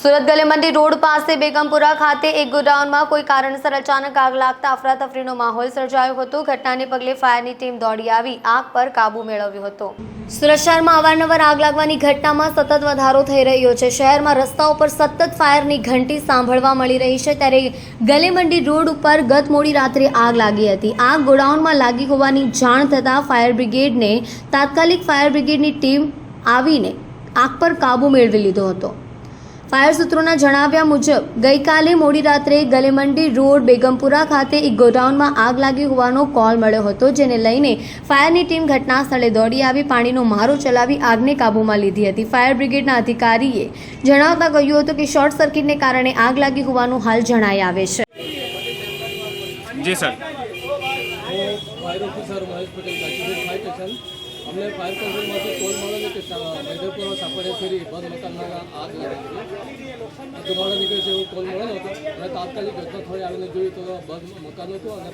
Surat ગલીમંડી road પાસે બેગમપુરા ખાતે એક ગોડાઉનમાં કોઈ કારણસર અચાનક આગ લાગતા અફરાતફરીનો માહોલ સર્જાયો હતો। ઘટનાને પગલે ફાયરની ટીમ દોડી આવી આગ પર કાબુ મેળવ્યો હતો। સુરત શહેરમાં અવારનવાર આગ લાગવાની ઘટનામાં સતત વધારો થઈ રહ્યો છે। શહેરમાં રસ્તાઓ પર સતત ફાયરની ઘંટી સાંભળવા મળી રહી છે, ત્યારે ગલીમંડી રોડ ઉપર ગત મોડી રાત્રે આગ લાગી હતી। આગ ગોડાઉનમાં લાગી હોવાની જાણ થતાં ફાયર બ્રિગેડને તાત્કાલિક ફાયર બ્રિગેડની ટીમ આવીને આગ પર કાબુ મેળવી લીધો હતો। ફાયર સૂત્રોના જણાવ્યા મુજબ ગઈકાલે મોડી રાત્રે ગલીમંડી રોડ બેગમપુરા ખાતે એક ગોડાઉનમાં આગ લાગી હોવાનો કોલ મળ્યો હતો, જેને લઈને ફાયરની ટીમ ઘટના સ્થળે દોડી આવી પાણીનો મારો ચલાવી આગને કાબૂમાં લીધી હતી। ફાયર બ્રિગેડના અધિકારીએ જણાવતા કહ્યું હતું કે શોર્ટ સર્કિટને કારણે આગ લાગી હોવાનું હાલ જણાઈ આવે છે। जी sir, fire officer Mahesh Patel Ghazipur fire station हमने फायर कंट्रोलમાંથી કોલ મળ્યો કે વેદરપુરા સાપડે ફેરી બંધ મકાનમાં આગ લાગી છે। ધુમાડો નીકળે છે એવો કોલ મળ્યો હતો અને તાત્કાલિક ઘટના સ્થળે આવીને જોયું તો બંધ મકાન હતું અને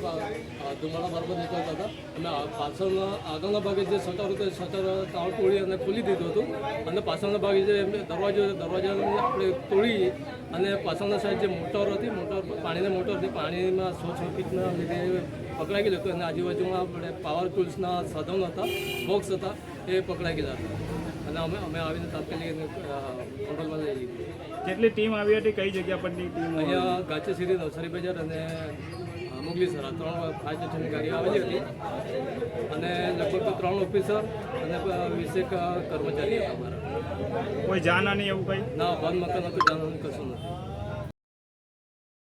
ધુમાડા બરાબર નીકળતા હતા। અને પાછળના આગળના ભાગે જે શટર હતું શટર તાળ તોડી અને ખોલી દીધું હતું અને પાછળના ભાગે જે દરવાજાને આપણે તોડી અને પાછળના સાઈડ જે મોટર હતી પાણીની મોટર હતી, પાણીમાં શોર્ટ સર્કિટના લીધે પકડાઈ ગયેલું હતું અને આજુબાજુમાં આપણે પાવર ટૂલ્સના સાધનો હતા, બોક્સ હતા, એ પકડાઈ ગયેલા હતા અને અમે આવીને તાત્કાલિક કંટ્રોલમાં લઈ લીધી। કેટલી ટીમ આવી હતી, કઈ જગ્યા પરની ટીમ? અહીંયા ગાચેશ્રી નવસારી બજાર અને મુગલીસરા 3 ફાયર સ્ટેશનની ગાડી આવેલી હતી અને લગભગ 3 ઓફિસર અને 20 કર્મચારી હતા અમારા। કોઈ જાનહાની એવું કંઈ? ના, બંધ મકાન હતું, જાનહાની કશું નથી।